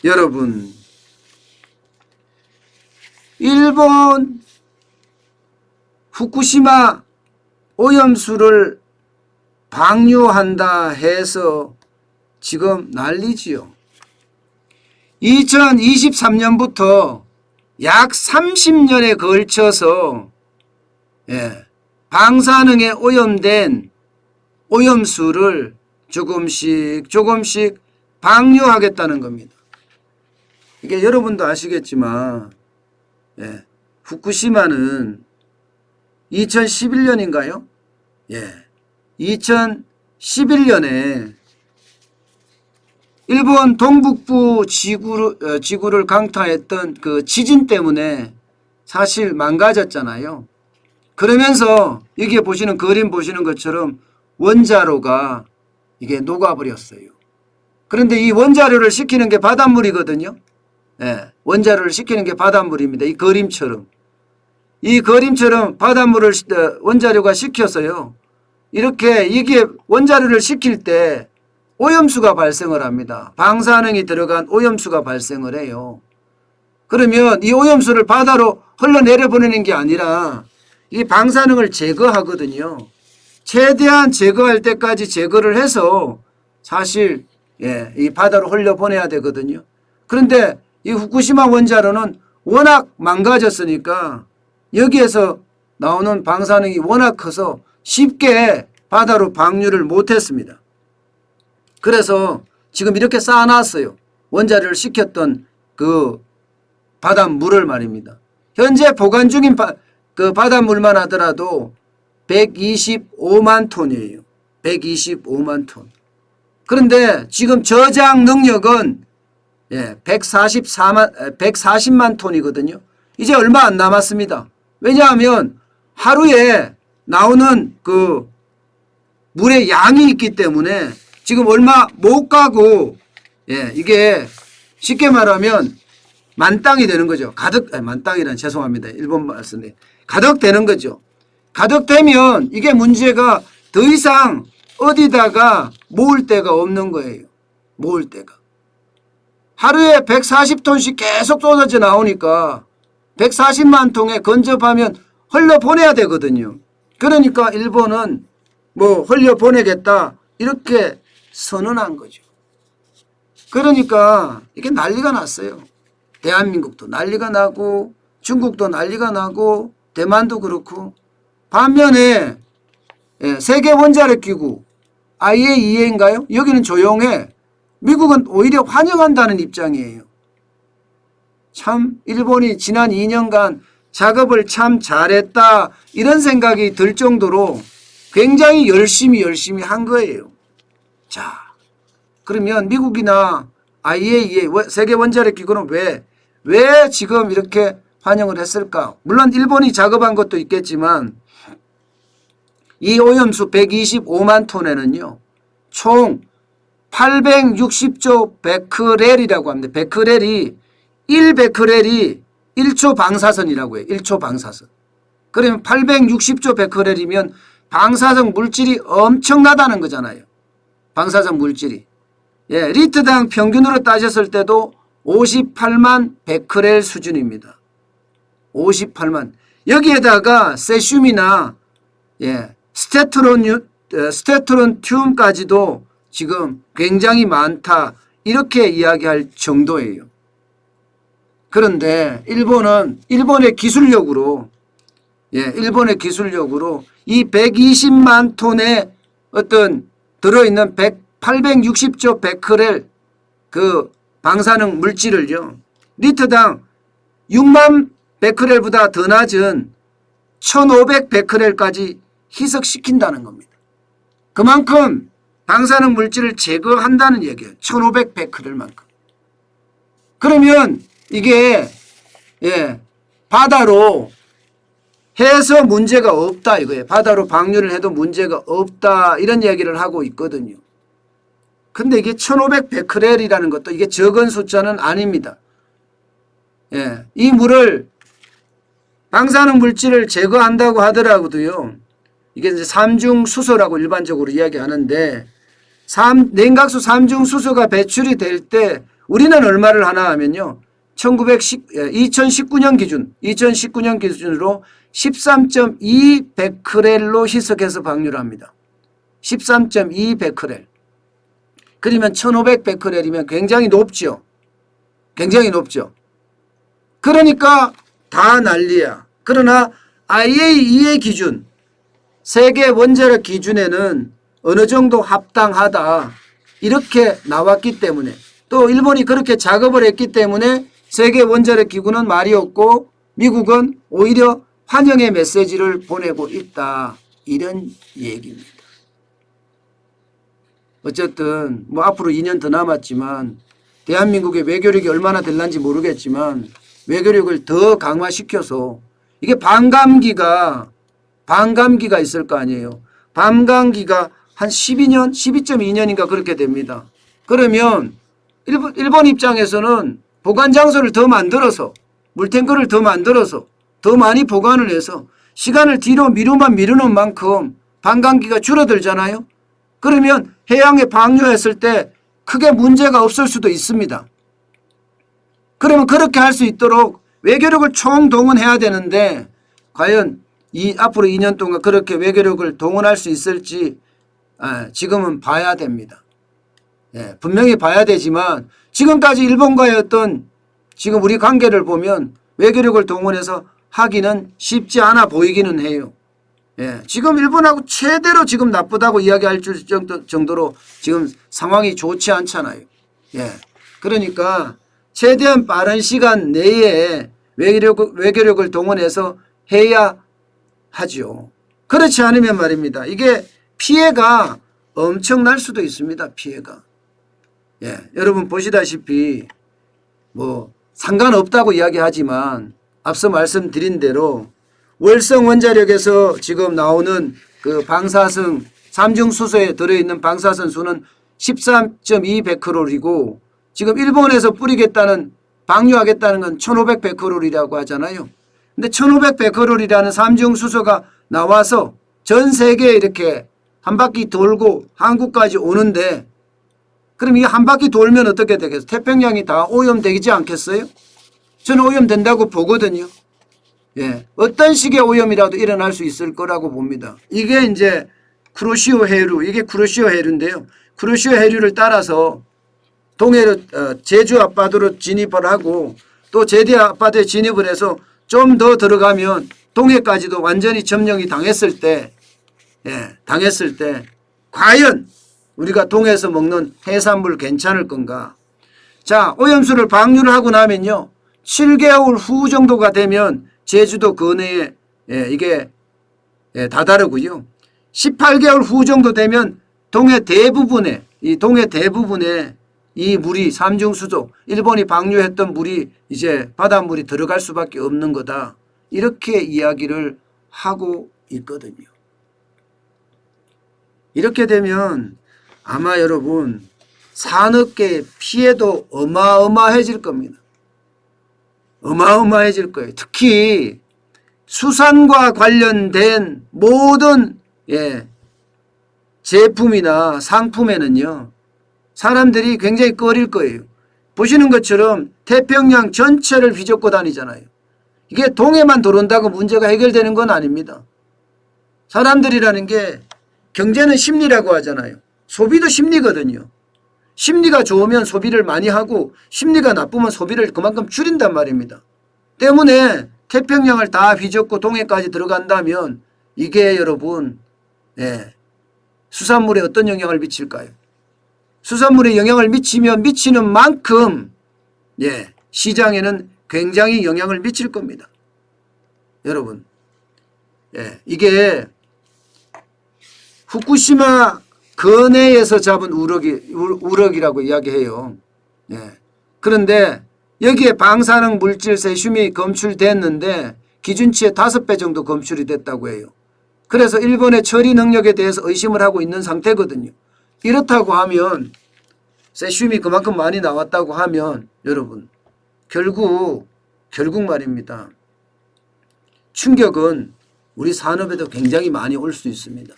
여러분, 일본 후쿠시마 오염수를 방류한다 해서 지금 난리지요. 2023년부터 약 30년에 걸쳐서 방사능에 오염된 오염수를 조금씩 방류하겠다는 겁니다. 이게 여러분도 아시겠지만 후쿠시마는 2011년인가요? 2011년에 일본 동북부 지구를 강타했던 그 지진 때문에 사실 망가졌잖아요. 그러면서 여기에 보시는 그림 보시는 것처럼 원자로가 이게 녹아버렸어요. 그런데 이 원자로를 식히는 게 바닷물이거든요. 원자로를 식히는 게 바닷물입니다. 이 그림처럼 바닷물을 원자로가 식혀서요. 이렇게 이게 원자로를 식힐 때 오염수가 발생을 합니다. 방사능이 들어간 오염수가 발생을 해요. 그러면 이 오염수를 바다로 흘러내려 보내는 게 아니라 이 방사능을 제거하거든요. 최대한 제거할 때까지 제거를 해서 사실 이 바다로 흘려보내야 되거든요. 그런데 이 후쿠시마 원자로는 워낙 망가졌으니까 여기에서 나오는 방사능이 워낙 커서 쉽게 바다로 방류를 못했습니다. 그래서 지금 이렇게 쌓아놨어요. 원자로를 식혔던 그 바닷물을 말입니다. 현재 보관 중인 그 바닷물만 하더라도 125만 톤이에요. 125만 톤. 그런데 지금 저장 능력은 140만 톤이거든요. 이제 얼마 안 남았습니다. 왜냐하면 하루에 나오는 그 물의 양이 있기 때문에 지금 얼마 못 가고 이게 쉽게 말하면 만땅이 되는 거죠. 만땅이란 죄송합니다. 일본 말씀인데 가득 되는 거죠. 가득 되면 이게 문제가 더 이상 어디다가 모을 데가 없는 거예요. 모을 데가. 하루에 140톤씩 계속 쏟아져 나오니까 140만 통에 건접하면 흘려보내야 되거든요. 그러니까 일본은 뭐 흘려보내겠다 이렇게 선언한 거죠. 그러니까 이게 난리가 났어요. 대한민국도 난리가 나고 중국도 난리가 나고 대만도 그렇고 반면에 세계원자력기구 IAEA인가요? 여기는 조용해. 미국은 오히려 환영한다는 입장이에요. 참 일본이 지난 2년간 작업을 참 잘했다 이런 생각이 들 정도로 굉장히 열심히 한 거예요. 자, 그러면 미국이나 IAEA 세계원자력기구는 왜 지금 이렇게 환영을 했을까? 물론 일본이 작업한 것도 있겠지만 이 오염수 125만 톤에는요. 총 860조 베크렐이라고 합니다. 베크렐이 1베크렐이 1초 방사선이라고 해요. 1초 방사선. 그러면 860조 베크렐이면 방사성 물질이 엄청나다는 거잖아요. 방사성 물질이. 리터당 평균으로 따졌을 때도 58만 베크렐 수준입니다. 58만. 여기에다가 세슘이나 스테트론튬까지도 지금 굉장히 많다 이렇게 이야기할 정도예요. 그런데 일본의 기술력으로 이 120만 톤의 어떤 들어있는 860조 베크렐 그 방사능 물질을요. 리터당 6만 베크렐보다 더 낮은 1500 베크렐까지 희석시킨다는 겁니다. 그만큼 방사능 물질을 제거한다는 얘기예요. 1500 베크렐만큼. 그러면 이게 바다로 해서 문제가 없다 이거예요. 바다로 방류를 해도 문제가 없다 이런 얘기를 하고 있거든요. 근데 이게 1500 베크렐이라는 것도 이게 적은 숫자는 아닙니다. 이 물을 방사능 물질을 제거한다고 하더라도요. 이게 이제 삼중수소라고 일반적으로 이야기하는데 냉각수 삼중수소가 배출이 될 때 우리는 얼마를 하나 하면요. 2019년 기준으로 13.2 베크렐로 희석해서 방류를 합니다. 13.2 베크렐. 그러면 1500 베크렐이면 굉장히 높죠. 굉장히 높죠. 그러니까 다 난리야. 그러나 IAEA 기준, 세계 원자력 기준에는 어느 정도 합당하다. 이렇게 나왔기 때문에 또 일본이 그렇게 작업을 했기 때문에 세계 원자력 기구는 말이 없고 미국은 오히려 환영의 메시지를 보내고 있다. 이런 얘기입니다. 어쨌든 뭐 앞으로 2년 더 남았지만 대한민국의 외교력이 얼마나 될런지 모르겠지만 외교력을 더 강화시켜서 이게 반감기가 있을 거 아니에요. 반감기가 한 12년, 12.2년인가 그렇게 됩니다. 그러면 일본 입장에서는 보관 장소를 더 만들어서 물탱크를 더 만들어서 더 많이 보관을 해서 시간을 뒤로 미루는 만큼 반감기가 줄어들잖아요. 그러면 해양에 방류했을 때 크게 문제가 없을 수도 있습니다. 그러면 그렇게 할 수 있도록 외교력을 총동원해야 되는데 과연 앞으로 2년 동안 그렇게 외교력을 동원할 수 있을지 지금은 봐야 됩니다. 분명히 봐야 되지만 지금까지 일본과의 어떤 지금 우리 관계를 보면 외교력을 동원해서 하기는 쉽지 않아 보이기는 해요. 지금 일본하고 최대로 지금 나쁘다고 이야기할 정도로 지금 상황이 좋지 않잖아요. 그러니까 최대한 빠른 시간 내에 외교력을 동원해서 해야 하죠. 그렇지 않으면 말입니다. 이게 피해가 엄청날 수도 있습니다. 피해가. 여러분 보시다시피 뭐 상관없다고 이야기하지만 앞서 말씀드린 대로 월성 원자력에서 지금 나오는 그 방사성 삼중수소에 들어있는 방사선 수는 13.2 베크렐이고 지금 일본에서 뿌리겠다는 방류하겠다는 건 1500 베크렐이라고 하잖아요. 근데 1500 베크렐이라는 삼중수소가 나와서 전 세계에 이렇게 한 바퀴 돌고 한국까지 오는데 그럼 이 한 바퀴 돌면 어떻게 되겠어요? 태평양이 다 오염되지 않겠어요? 저는 오염된다고 보거든요. 어떤 식의 오염이라도 일어날 수 있을 거라고 봅니다. 이게 이제 쿠로시오 해류, 이게 쿠로시오 해류인데요. 쿠로시오 해류를 따라서 동해로 제주 앞바다로 진입을 하고 또 제대 앞바다에 진입을 해서 좀 더 들어가면 동해까지도 완전히 점령이 당했을 때 과연 우리가 동해에서 먹는 해산물 괜찮을 건가? 자, 오염수를 방류를 하고 나면요. 7개월 후 정도가 되면 제주도 근해에 이게 다다르고요. 18개월 후 정도 되면 동해 대부분에 이 물이 삼중수소 일본이 방류했던 물이 이제 바닷물이 들어갈 수밖에 없는 거다. 이렇게 이야기를 하고 있거든요. 이렇게 되면 아마 여러분 산업계의 피해도 어마어마해질 겁니다. 어마어마해질 거예요. 특히 수산과 관련된 모든 제품이나 상품에는요. 사람들이 굉장히 꺼릴 거예요. 보시는 것처럼 태평양 전체를 휘젓고 다니잖아요. 이게 동해만 들어온다고 문제가 해결되는 건 아닙니다. 사람들이라는 게 경제는 심리라고 하잖아요. 소비도 심리거든요. 심리가 좋으면 소비를 많이 하고 심리가 나쁘면 소비를 그만큼 줄인단 말입니다. 때문에 태평양을 다 휘젓고 동해까지 들어간다면 이게 여러분 수산물에 어떤 영향을 미칠까요? 수산물에 영향을 미치면 미치는 만큼 시장에는 굉장히 영향을 미칠 겁니다. 여러분 이게 후쿠시마 근해에서 잡은 우럭이라고 이야기해요. 그런데 여기에 방사능 물질 세슘이 검출됐는데 기준치의 5배 정도 검출이 됐다고 해요. 그래서 일본의 처리 능력에 대해서 의심을 하고 있는 상태거든요. 이렇다고 하면 세슘이 그만큼 많이 나왔다고 하면 여러분 결국 말입니다. 충격은 우리 산업에도 굉장히 많이 올 수 있습니다.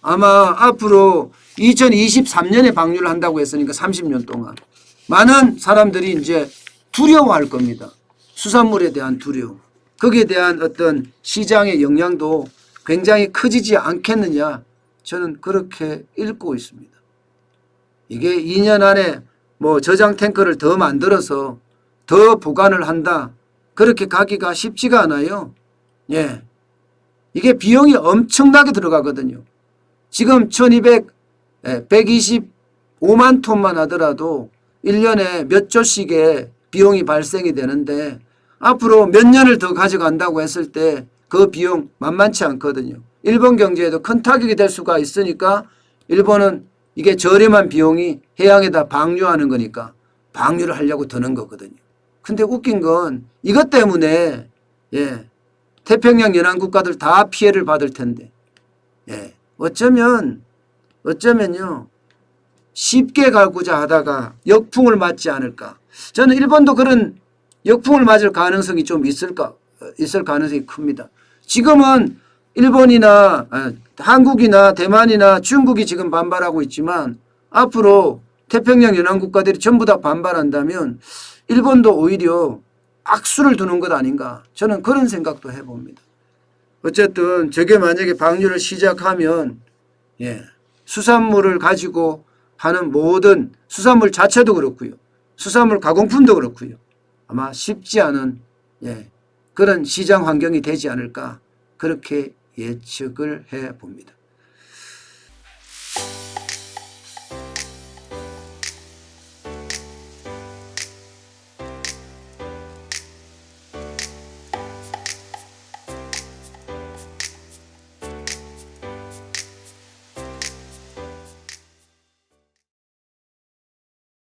아마 앞으로 2023년에 방류를 한다고 했으니까 30년 동안 많은 사람들이 이제 두려워할 겁니다. 수산물에 대한 두려움. 거기에 대한 어떤 시장의 영향도 굉장히 커지지 않겠느냐, 저는 그렇게 읽고 있습니다. 이게 2년 안에 뭐 저장 탱크를 더 만들어서 더 보관을 한다, 그렇게 가기가 쉽지가 않아요. 예. 이게 비용이 엄청나게 들어가거든요. 지금 125만 톤만 하더라도 1년에 몇 조씩의 비용이 발생이 되는데 앞으로 몇 년을 더 가져간다고 했을 때 그 비용 만만치 않거든요. 일본 경제에도 큰 타격이 될 수가 있으니까 일본은 이게 저렴한 비용이 해양에다 방류하는 거니까 방류를 하려고 드는 거거든요. 근데 웃긴 건 이것 때문에 태평양 연안 국가들 다 피해를 받을 텐데 어쩌면요 쉽게 가고자 하다가 역풍을 맞지 않을까. 저는 일본도 그런 역풍을 맞을 가능성이 좀 있을 가능성이 큽니다. 지금은 일본이나 한국이나 대만이나 중국이 지금 반발하고 있지만 앞으로 태평양 연안 국가들이 전부 다 반발한다면 일본도 오히려 악수를 두는 것 아닌가, 저는 그런 생각도 해봅니다. 어쨌든 저게 만약에 방류를 시작하면 수산물을 가지고 하는 모든 수산물 자체도 그렇고요, 수산물 가공품도 그렇고요, 아마 쉽지 않은 그런 시장 환경이 되지 않을까, 그렇게 예측을 해봅니다.